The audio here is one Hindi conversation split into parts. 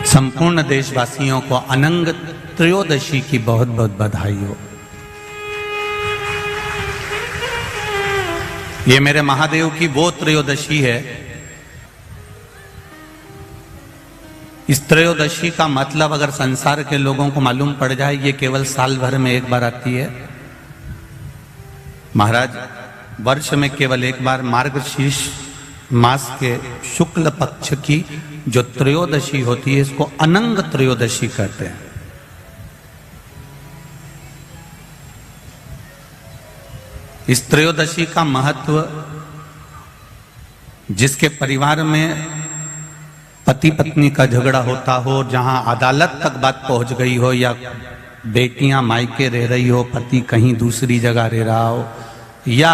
संपूर्ण देशवासियों को अनंग त्रयोदशी की बहुत बहुत बधाई हो। ये मेरे महादेव की वो त्रयोदशी है। इस त्रयोदशी का मतलब अगर संसार के लोगों को मालूम पड़ जाए, ये केवल साल भर में एक बार आती है। महाराज, वर्ष में केवल एक बार मार्गशीर्ष मास के शुक्ल पक्ष की जो त्रयोदशी होती है, इसको अनंग त्रयोदशी कहते हैं। इस त्रयोदशी का महत्व, जिसके परिवार में पति पत्नी का झगड़ा होता हो, जहां अदालत तक बात पहुंच गई हो, या बेटियां मायके रह रही हो, पति कहीं दूसरी जगह रह रहा हो, या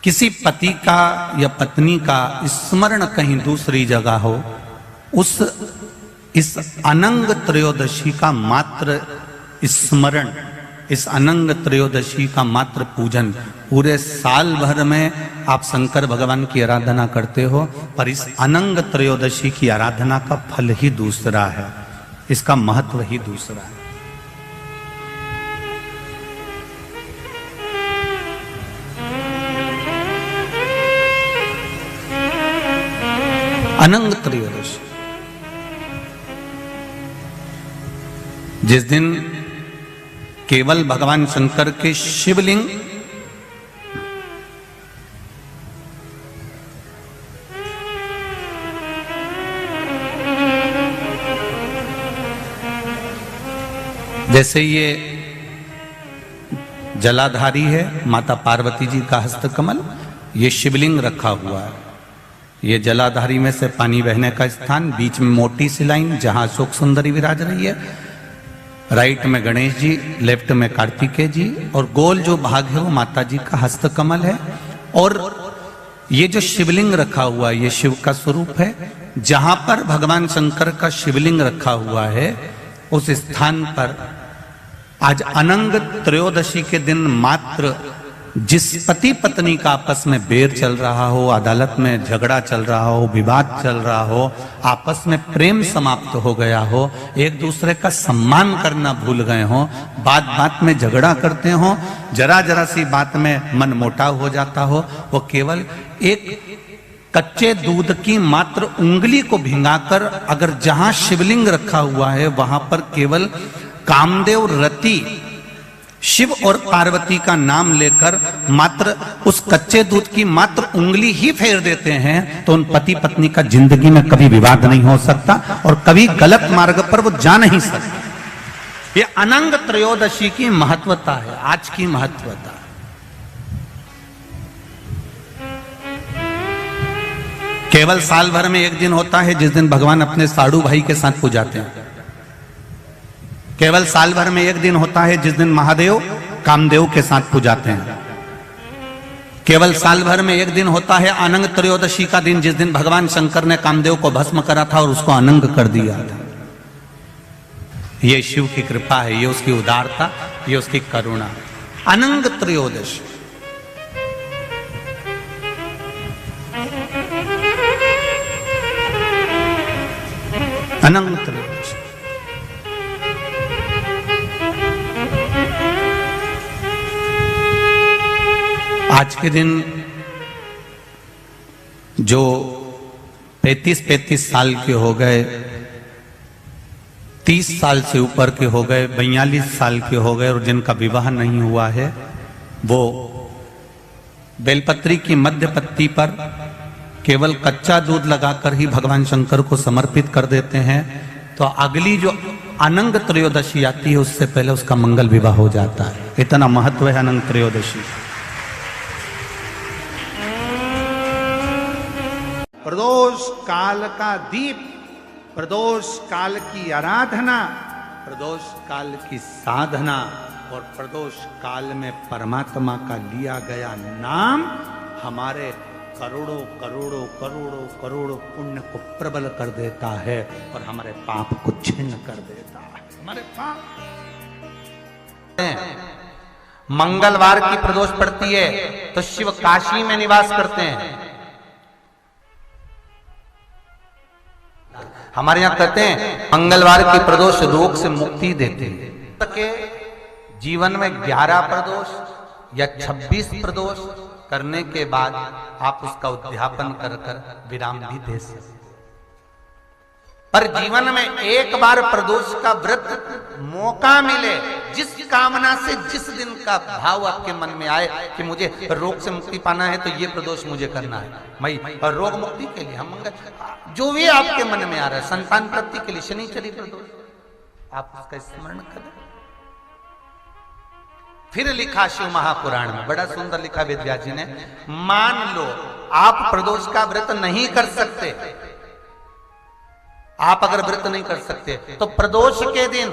किसी पति का या पत्नी का स्मरण कहीं दूसरी जगह हो, इस अनंग त्रयोदशी का मात्र स्मरण, इस अनंग त्रयोदशी का मात्र पूजन, पूरे साल भर में आप शंकर भगवान की आराधना करते हो, पर इस अनंग त्रयोदशी की आराधना का फल ही दूसरा है, इसका महत्व ही दूसरा है। अनंग त्रयोदशी, जिस दिन केवल भगवान शंकर के शिवलिंग जैसे ये जलाधारी है, माता पार्वती जी का हस्तकमल, ये शिवलिंग रखा हुआ है। ये जलाधारी में से पानी बहने का स्थान, बीच में मोटी सी लाइन जहां अशोक सुंदरी विराज रही है, राइट में गणेश जी, लेफ्ट में कार्तिकेय जी, और गोल जो भाग है वो माता जी का हस्तकमल है। और ये जो शिवलिंग रखा हुआ है, ये शिव का स्वरूप है। जहां पर भगवान शंकर का शिवलिंग रखा हुआ है, उस स्थान पर आज अनंग त्रयोदशी के दिन मात्र जिस पति पत्नी का आपस में बैर चल रहा हो, अदालत में झगड़ा चल रहा हो, विवाद चल रहा हो, आपस में प्रेम समाप्त हो गया हो, एक दूसरे का सम्मान करना भूल गए हो, बात बात में झगड़ा करते हो, जरा जरा सी बात में मन मोटाव हो जाता हो, वो केवल एक कच्चे दूध की मात्र उंगली को भिंगाकर अगर जहां शिवलिंग रखा हुआ है वहां पर केवल कामदेव रति शिव और पार्वती का नाम लेकर मात्र उस कच्चे दूध की मात्र उंगली ही फेर देते हैं, तो उन पति पत्नी का जिंदगी में कभी विवाद नहीं हो सकता और कभी गलत मार्ग पर वो जा नहीं सकते। ये अनंग त्रयोदशी की महत्वता है, आज की महत्वता। केवल साल भर में एक दिन होता है जिस दिन भगवान अपने साड़ू भाई के साथ पूजाते हैं। केवल साल भर में एक दिन होता है जिस दिन महादेव कामदेव के साथ पूजाते हैं। केवल साल भर में एक दिन होता है अनंग त्रयोदशी का दिन, जिस दिन भगवान शंकर ने कामदेव को भस्म करा था और उसको अनंग कर दिया था। ये शिव की कृपा है, ये उसकी उदारता, ये उसकी करुणा। अनंग त्रयोदशी, अनंग त्रयोदशी। आज के दिन जो 35 साल के हो गए, 30 साल से ऊपर के हो गए, 42 साल के हो गए और जिनका विवाह नहीं हुआ है, वो बेलपत्री की मध्य पत्ती पर केवल कच्चा दूध लगाकर ही भगवान शंकर को समर्पित कर देते हैं। तो अगली जो अनंग त्रयोदशी आती है उससे पहले उसका मंगल विवाह हो जाता है। इतना महत्व है अनंग त्रयोदशी। प्रदोष काल का दीप, प्रदोष काल की आराधना, प्रदोष काल की साधना और प्रदोष काल में परमात्मा का लिया गया नाम हमारे करोड़ों करोड़ों करोड़ों करोड़ों पुण्य को प्रबल कर देता है और हमारे पाप को छिन्न कर देता है। हमारे पाप मंगलवार की प्रदोष पड़ती है तो शिव काशी में निवास करते हैं। हमारे यहाँ कहते हैं मंगलवार की प्रदोष रोग से मुक्ति देते हैं। के जीवन में 11 प्रदोष या 26 प्रदोष करने के बाद आप उसका उद्यापन कर विराम भी दे सकते। पर जीवन में एक बार प्रदोष का व्रत मौका मिले, जिस कामना से जिस दिन का भाव आपके मन में आए कि मुझे रोग से मुक्ति पाना है तो ये प्रदोष मुझे करना है, मैं रोग मुक्ति के लिए हम जो भी आपके मन में आ रहा है, संतान प्राप्ति के लिए शनिचरी प्रदोष, आप उसका स्मरण करें। फिर लिखा शिव महापुराण में, बड़ा सुंदर लिखा वेदव्यास जी ने, मान लो आप प्रदोष का व्रत नहीं कर सकते, आप अगर व्रत नहीं कर सकते तो प्रदोष के दिन,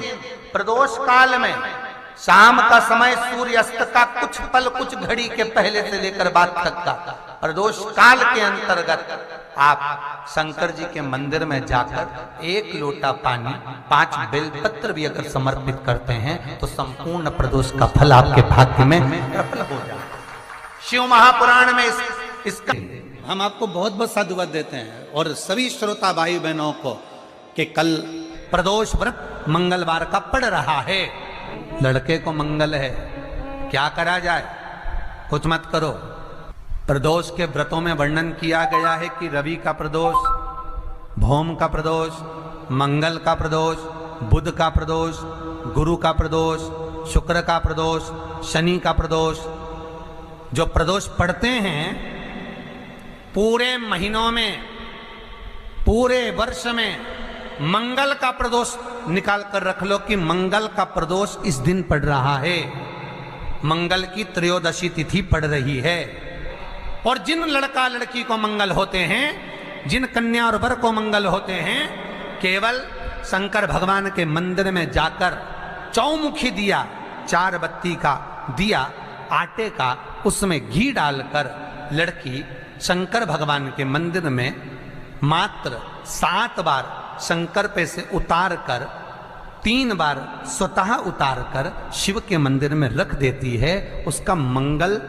प्रदोष काल में शाम का समय सूर्यास्त का कुछ पल कुछ घड़ी के पहले से लेकर बाद तक का प्रदोष काल के अंतर्गत आप शंकर जी के मंदिर में जाकर 1 लोटा पानी 5 बेलपत्र भी अगर समर्पित करते हैं तो संपूर्ण प्रदोष का फल आपके भाग्य में प्रबल हो जाए। शिव महापुराण में इसका हम आपको बहुत बहुत साधुवाद देते हैं और सभी श्रोता भाई बहनों को कि कल प्रदोष व्रत मंगलवार का पड़ रहा है। लड़के को मंगल है, क्या करा जाए, कुछ मत करो। प्रदोष के व्रतों में वर्णन किया गया है कि रवि का प्रदोष, भौम का प्रदोष, मंगल का प्रदोष, बुध का प्रदोष, गुरु का प्रदोष, शुक्र का प्रदोष, शनि का प्रदोष। जो प्रदोष पड़ते हैं पूरे महीनों में, पूरे वर्ष में, मंगल का प्रदोष निकाल कर रख लो कि मंगल का प्रदोष इस दिन पड़ रहा है, मंगल की त्रयोदशी तिथि पड़ रही है। और जिन लड़का लड़की को मंगल होते हैं, जिन कन्या और वर को मंगल होते हैं, केवल शंकर भगवान के मंदिर में जाकर चौमुखी दिया, 4 बत्ती का दिया आटे का, उसमें घी डालकर लड़की शंकर भगवान के मंदिर में मात्र 7 बार शंकर पे से उतार कर 3 बार स्वतः उतार कर शिव के मंदिर में रख देती है, उसका मंगल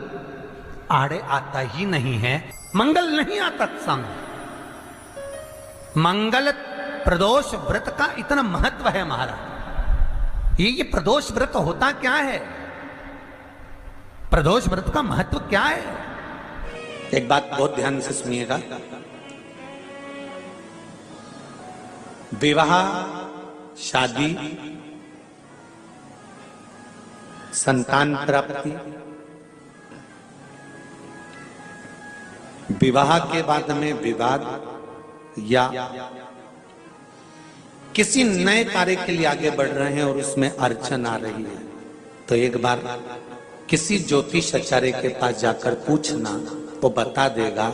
आड़े आता ही नहीं है, मंगल नहीं आता सामने। मंगल प्रदोष व्रत का इतना महत्व है महाराज। ये प्रदोष व्रत होता क्या है, प्रदोष व्रत का महत्व क्या है? एक बात बहुत ध्यान से सुनिएगा। विवाह, शादी, संतान प्राप्ति, विवाह के बाद में विवाद या किसी नए कार्य के लिए आगे बढ़ रहे हैं और उसमें अड़चन आ रही है, तो एक बार किसी ज्योतिष आचार्य के पास जाकर पूछना, वो बता देगा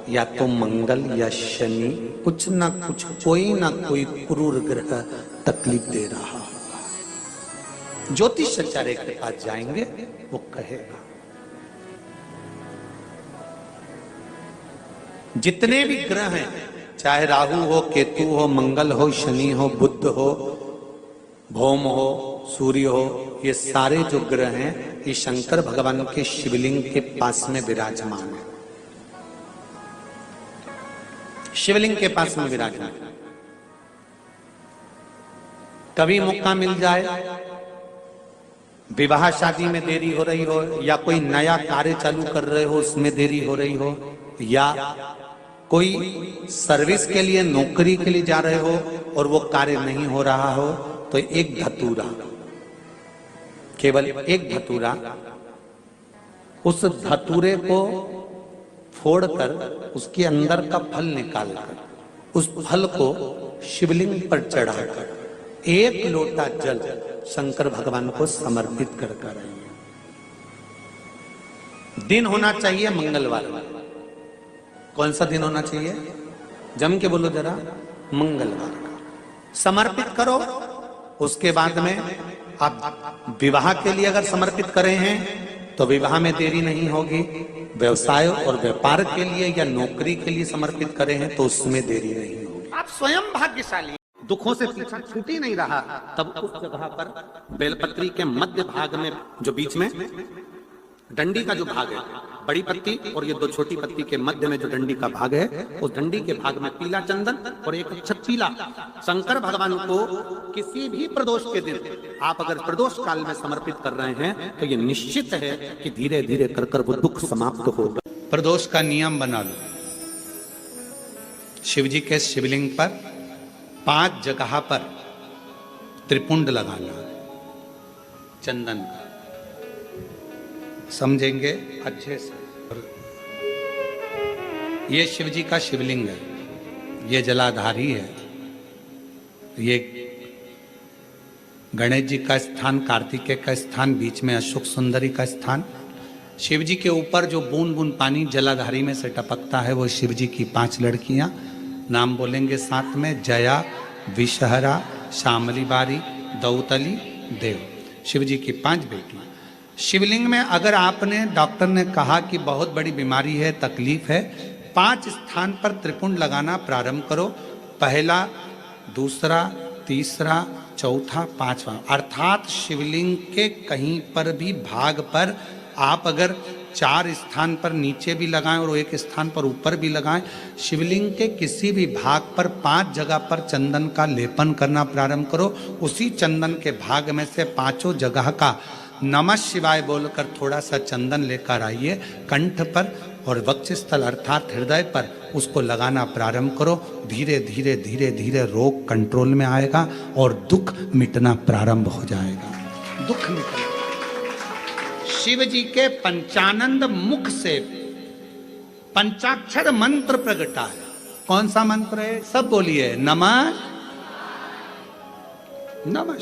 या तो मंगल या शनि कुछ ना कुछ, कोई ना कोई क्रूर ग्रह तकलीफ दे रहा होगा। ज्योतिष आचार्य के पास जाएंगे, वो कहेगा। जितने भी ग्रह हैं, चाहे राहु हो, केतु हो, मंगल हो, शनि हो, बुध हो, भौम हो, सूर्य हो, ये सारे जो ग्रह हैं ये शंकर भगवान के शिवलिंग के पास में विराजमान है, शिवलिंग के पास में विराजमान। कभी मौका मिल जाए, विवाह शादी में देरी हो रही हो, या कोई नया कार्य चालू कर रहे हो उसमें देरी हो रही हो, या कोई सर्विस के लिए, नौकरी के लिए जा रहे हो और वो कार्य नहीं हो रहा हो, तो एक धतूरा, केवल एक धतूरा, उस धतूरे को फोड़कर उसके अंदर का फल निकालकर उस फल को शिवलिंग पर चढ़ाकर 1 लोटा जल शंकर भगवान को समर्पित कर कर आइए। दिन होना चाहिए मंगलवार। कौन सा दिन होना चाहिए? जम के बोलो जरा, मंगलवार का समर्पित करो। उसके बाद में आप विवाह के लिए अगर समर्पित करे हैं तो विवाह में देरी नहीं होगी। व्यवसाय और व्यापार के लिए या नौकरी के लिए समर्पित करे हैं तो उसमें देरी नहीं होगी। आप स्वयं भाग्यशाली। दुखों से पीछा छूट ही नहीं रहा, तब उस जगह पर बेलपत्री के मध्य भाग में, जो बीच में डंडी का जो भाग है, बड़ी पत्ती और ये दो छोटी पत्ती के मध्य में जो डंडी का भाग है, उस डंडी के भाग में पीला चंदन और एक अक्षत पीला। शंकर भगवान को किसी भी प्रदोष के दिन आप अगर प्रदोष काल में समर्पित कर रहे हैं तो ये निश्चित है कि धीरे धीरे कर कर वो दुख समाप्त होगा। प्रदोष का नियम बना लो। शिव जी के शिवलिंग पर 5 जगह पर त्रिपुंड लगाना चंदन का, समझेंगे अच्छे से। ये शिव जी का शिवलिंग है, ये जलाधारी है, ये गणेश जी का स्थान, कार्तिकेय का स्थान, बीच में अशोक सुंदरी का स्थान। शिव जी के ऊपर जो बूंद बूंद पानी जलाधारी में से टपकता है वो शिव जी की 5 लड़कियां। नाम बोलेंगे साथ में, जया, विषहरा, श्यामली बारी, दौतली, देव। शिव जी की 5 बेटियां। शिवलिंग में अगर आपने, डॉक्टर ने कहा कि बहुत बड़ी बीमारी है, तकलीफ है, 5 स्थान पर त्रिपुंड लगाना प्रारंभ करो। पहला, दूसरा, तीसरा, चौथा, 5वां। अर्थात शिवलिंग के कहीं पर भी भाग पर आप अगर 4 स्थान पर नीचे भी लगाएं और एक स्थान पर ऊपर भी लगाएं, शिवलिंग के किसी भी भाग पर 5 जगह पर चंदन का लेपन करना प्रारंभ करो। उसी चंदन के भाग में से 5 जगह का नमः शिवाय बोलकर थोड़ा सा चंदन लेकर आइए, कंठ पर और वक्षस्थल अर्थात हृदय पर उसको लगाना प्रारंभ करो। धीरे धीरे धीरे धीरे रोग कंट्रोल में आएगा और दुख मिटना प्रारंभ हो जाएगा। दुख मिटना। शिव जी के पंचानंद मुख से पंचाक्षर मंत्र प्रगटा है। कौन सा मंत्र है? सब बोलिए, नमः नमः।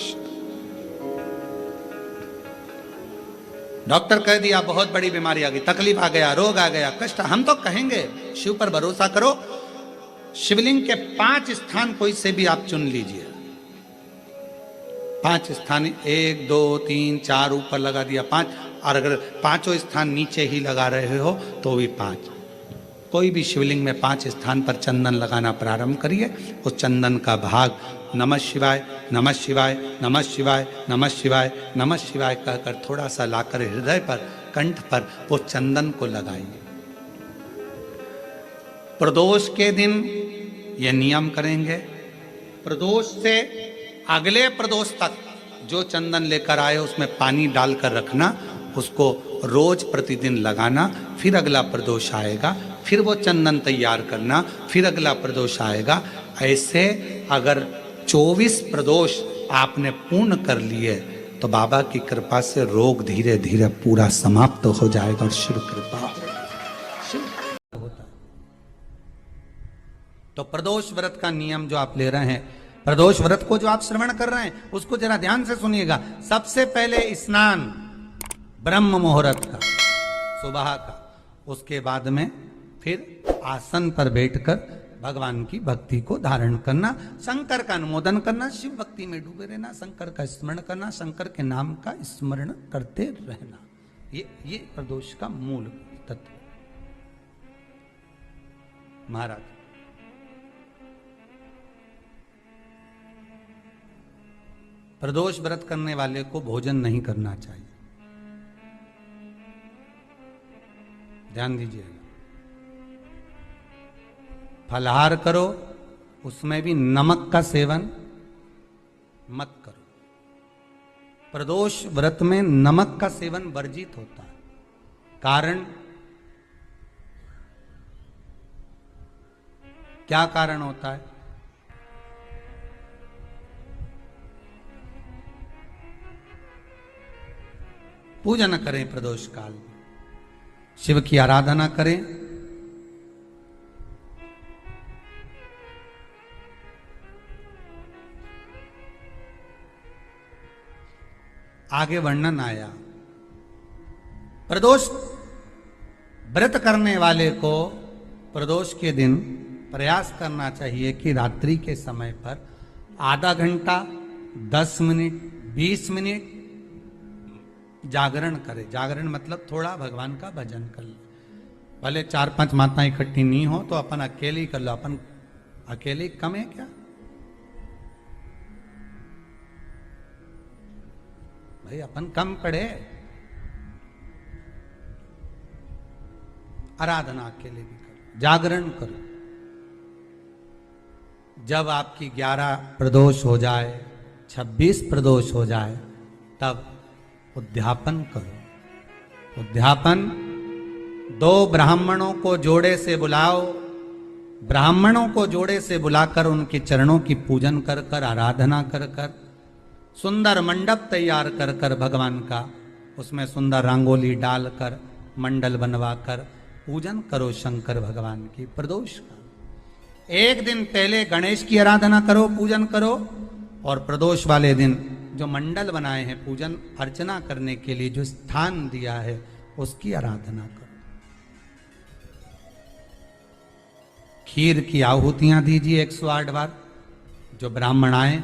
डॉक्टर कह दिया बहुत बड़ी बीमारी आ गई, तकलीफ आ गया, रोग आ गया, कष्ट, हम तो कहेंगे शिव पर भरोसा करो। शिवलिंग के 5 स्थान कोई से भी आप चुन लीजिए। 5 स्थान, 1 2 3 4 ऊपर लगा दिया 5, और अगर 5 स्थान नीचे ही लगा रहे हो तो भी 5। कोई भी शिवलिंग में 5 स्थान पर चंदन लगाना प्रारंभ करिए। उस चंदन का भाग नमः शिवाय, नमः शिवाय, नमः शिवाय, नमः शिवाय, नमः शिवाय कहकर थोड़ा सा लाकर हृदय पर, कंठ पर वो चंदन को लगाइए। प्रदोष के दिन ये नियम करेंगे। प्रदोष से अगले प्रदोष तक जो चंदन लेकर आए उसमें पानी डालकर रखना, उसको रोज प्रतिदिन लगाना। फिर अगला प्रदोष आएगा, फिर वो चंदन तैयार करना, फिर अगला प्रदोष आएगा। ऐसे अगर 24 प्रदोष आपने पूर्ण कर लिए तो बाबा की कृपा से रोग धीरे धीरे पूरा समाप्त हो जाएगा और शिव कृपा होता है। तो प्रदोष व्रत का नियम जो आप ले रहे हैं, प्रदोष व्रत को जो आप श्रवण कर रहे हैं उसको जरा ध्यान से सुनिएगा। सबसे पहले स्नान ब्रह्म मुहूर्त का, सुबह का, उसके बाद में फिर आसन पर बैठकर भगवान की भक्ति को धारण करना, शंकर का अनुमोदन करना, शिव भक्ति में डूबे रहना, शंकर का स्मरण करना, शंकर के नाम का स्मरण करते रहना। ये प्रदोष का मूल तत्व। महाराज, प्रदोष व्रत करने वाले को भोजन नहीं करना चाहिए, ध्यान दीजिएगा। फलाहार करो, उसमें भी नमक का सेवन मत करो। प्रदोष व्रत में नमक का सेवन वर्जित होता है। कारण क्या कारण होता है? पूजन करें प्रदोष काल में, शिव की आराधना करें। आगे वर्णन आया, प्रदोष व्रत करने वाले को प्रदोष के दिन प्रयास करना चाहिए कि रात्रि के समय पर आधा घंटा, 10 मिनट, 20 मिनट जागरण करे। जागरण मतलब थोड़ा भगवान का भजन कर ले। भले 4-5 माताएं इकट्ठी नहीं हो तो अपन अकेले ही कर लो। अपन अकेले कम है क्या भाई? अपन कम पड़े। आराधना के लिए भी करो, जागरण करो। जब आपकी 11 प्रदोष हो जाए, 26 प्रदोष हो जाए, तब उद्यापन करो। उद्यापन 2 ब्राह्मणों को जोड़े से बुलाओ, ब्राह्मणों को जोड़े से बुलाकर उनके चरणों की पूजन कर कर, आराधना कर कर, सुंदर मंडप तैयार कर कर भगवान का, उसमें सुंदर रंगोली डालकर, मंडल बनवाकर पूजन करो शंकर भगवान की प्रदोष का। एक दिन पहले गणेश की आराधना करो, पूजन करो, और प्रदोष वाले दिन जो मंडल बनाए हैं पूजन अर्चना करने के लिए, जो स्थान दिया है, उसकी आराधना करो। खीर की आहुतियां दीजिए 108 बार। जो ब्राह्मण आए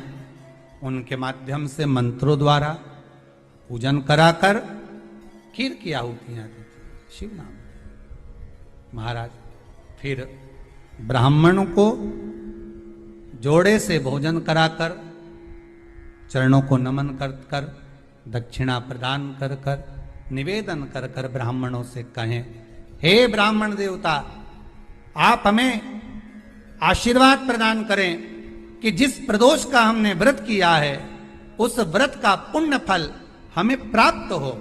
उनके माध्यम से मंत्रों द्वारा पूजन कराकर खीर की आहुतियां दीजिए शिव नाम महाराज। फिर ब्राह्मणों को जोड़े से भोजन कराकर, चरणों को नमन कर कर, दक्षिणा प्रदान कर कर, निवेदन कर कर ब्राह्मणों से कहें, हे ब्राह्मण देवता, आप हमें आशीर्वाद प्रदान करें कि जिस प्रदोष का हमने व्रत किया है उस व्रत का पुण्य फल हमें प्राप्त हो।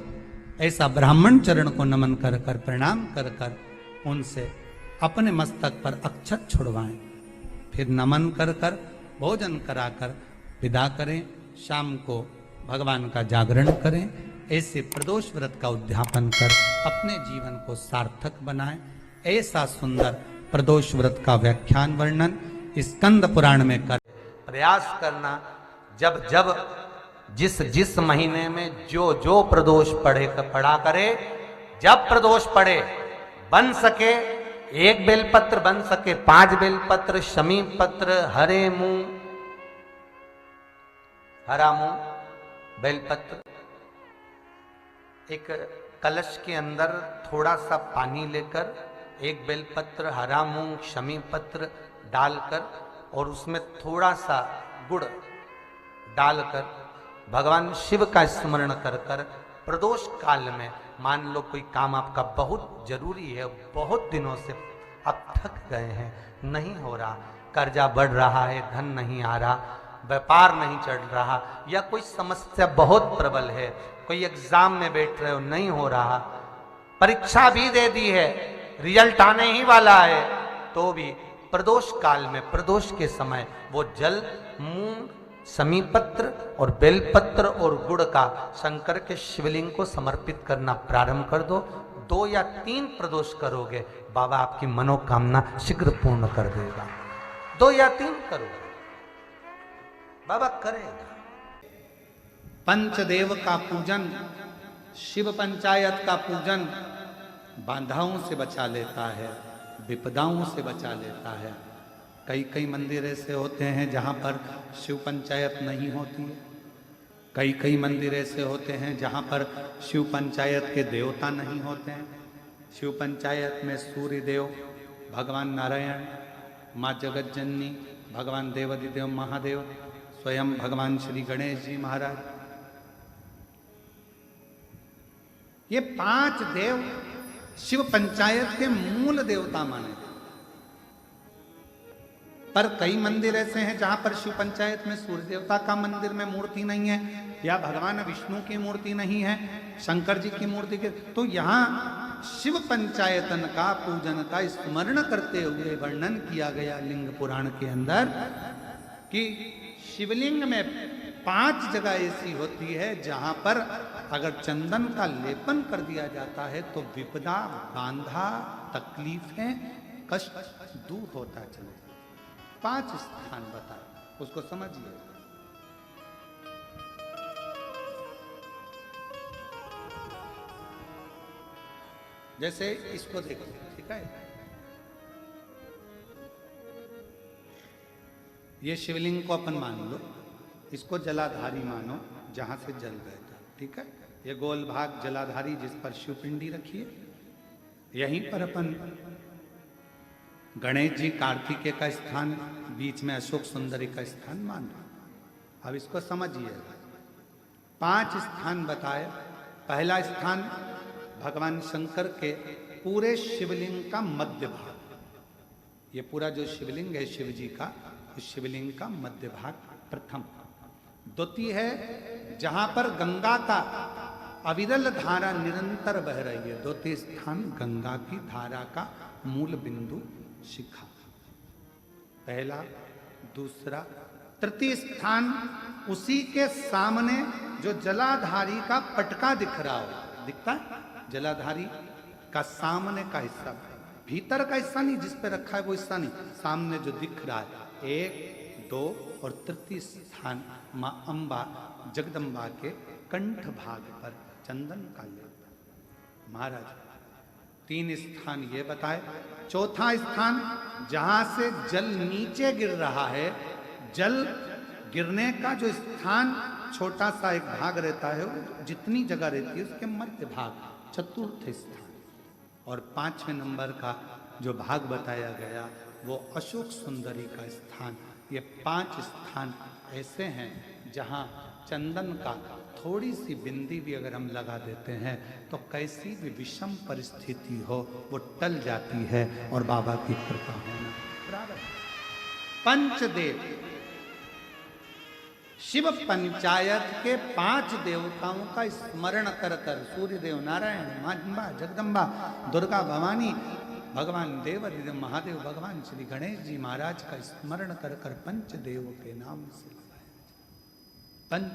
ऐसा ब्राह्मण चरण को नमन कर कर, प्रणाम कर कर उनसे अपने मस्तक पर अक्षत छुड़वाएं। फिर नमन कर कर, भोजन कराकर विदा करें। शाम को भगवान का जागरण करें। ऐसे प्रदोष व्रत का उद्यापन कर अपने जीवन को सार्थक बनाएं। ऐसा सुंदर प्रदोष व्रत का व्याख्यान वर्णन स्कंद पुराण में कर प्रयास करना। जब जब जिस महीने में जो प्रदोष पड़ा करे, जब प्रदोष पड़े, बन सके 1 बेलपत्र, बन सके 5 बेलपत्र, शमी पत्र, हरे मूंग, हरा मूंग, बेलपत्र, एक कलश के अंदर थोड़ा सा पानी लेकर 1 बेलपत्र, हरा मूंग, शमी पत्र डालकर और उसमें थोड़ा सा गुड़ डालकर भगवान शिव का स्मरण कर कर प्रदोष काल में, मान लो कोई काम आपका बहुत जरूरी है, बहुत दिनों से अब थक गए हैं, नहीं हो रहा, कर्जा बढ़ रहा है, धन नहीं आ रहा, व्यापार नहीं चढ़ रहा, या कोई समस्या बहुत प्रबल है, कोई एग्जाम में बैठ रहे हो, नहीं हो रहा, परीक्षा भी दे दी है, रिजल्ट आने ही वाला है, तो भी प्रदोष काल में, प्रदोष के समय वो जल, मूंग, समीपत्र और बेलपत्र और गुड़ का शंकर के शिवलिंग को समर्पित करना प्रारंभ कर दो। 2 या 3 प्रदोष करोगे, बाबा आपकी मनोकामना शीघ्र पूर्ण कर देगा। 2 या 3 करोगे, बाबा करेगा। पंचदेव का पूजन, शिव पंचायत का पूजन बाधाओं से बचा लेता है, विपदाओं से बचा लेता है। कई मंदिर ऐसे होते हैं जहाँ पर शिव पंचायत नहीं होती है। कई मंदिर ऐसे होते हैं जहाँ पर शिव पंचायत के देवता नहीं होते हैं। शिव पंचायत में सूर्य देव, भगवान नारायण, माँ जगत जननी, भगवान देवाधिदेव महादेव, स्वयं भगवान श्री गणेश जी महाराज, ये 5 देव शिव पंचायत के मूल देवता माने। पर कई मंदिर ऐसे हैं जहां पर शिव पंचायत में सूर्य देवता का मंदिर में मूर्ति नहीं है, या भगवान विष्णु की मूर्ति नहीं है, शंकर जी की मूर्ति के, तो यहाँ शिव पंचायतन का पूजन का स्मरण करते हुए वर्णन किया गया लिंग पुराण के अंदर कि शिवलिंग में 5 जगह ऐसी होती है जहां पर अगर चंदन का लेपन कर दिया जाता है तो विपदा, बांधा, तकलीफें, कष्ट दूर होता चले। 5 स्थान बताए, उसको समझिए। जैसे इसको देखो, ठीक है, ये शिवलिंग को अपन मान लो, इसको जलाधारी मानो, जहां से जल बहता, ठीक है। ये गोल भाग जलाधारी जिस पर शिवपिंडी रखिए, यहीं पर अपन गणेश जी, कार्तिकेय का स्थान, बीच में अशोक सुंदरी का स्थान मान लो। अब इसको समझिएगा। 5 स्थान बताए। पहला स्थान भगवान शंकर के पूरे शिवलिंग का मध्य भाग, ये पूरा जो शिवलिंग है शिव जी का, इस शिवलिंग का मध्य भाग प्रथम। द्वितीय है जहां पर गंगा का अविरल धारा निरंतर बह रही है, द्वितीय स्थान गंगा की धारा का मूल बिंदु शिखा, पहला। दूसरा, तृतीय स्थान उसी के सामने जो जलाधारी का पटका दिख रहा हो, दिखता है जलाधारी का सामने का हिस्सा, भीतर का हिस्सा नहीं जिस पे रखा है वो हिस्सा नहीं, सामने जो दिख रहा है, 1, 2 और तृतीय स्थान मां अंबा जगदम्बा के कंठ भाग पर चंदन का लेप। महाराज 3 स्थान ये बताए। चौथा स्थान जहां से जल नीचे गिर रहा है, जल गिरने का जो स्थान छोटा सा एक भाग रहता है, जितनी जगह रहती है उसके मध्य भाग, चतुर्थ स्थान। और 5वें नंबर का जो भाग बताया गया वो अशोक सुंदरी का स्थान। ये 5 स्थान ऐसे हैं जहां चंदन का थोड़ी सी बिंदी भी अगर हम लगा देते हैं तो कैसी भी विषम परिस्थिति हो वो टल जाती है और बाबा की कृपा होना बराबर। पंचदेव, शिव पंचायत के 5 देवताओं का स्मरण कर कर, सूर्य देव, नारायण, मां अंबा, जगदम्बा, दुर्गा भवानी, भगवान देव महादेव, भगवान श्री गणेश जी महाराज का स्मरण कर कर पंचदेव के नाम से, पंच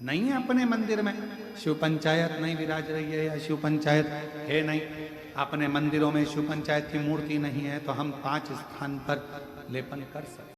नहीं है अपने मंदिर में, शिव पंचायत नहीं विराज रही है या शिव पंचायत है नहीं, अपने मंदिरों में शिव पंचायत की मूर्ति नहीं है, तो हम 5 स्थान पर लेपन कर सकते।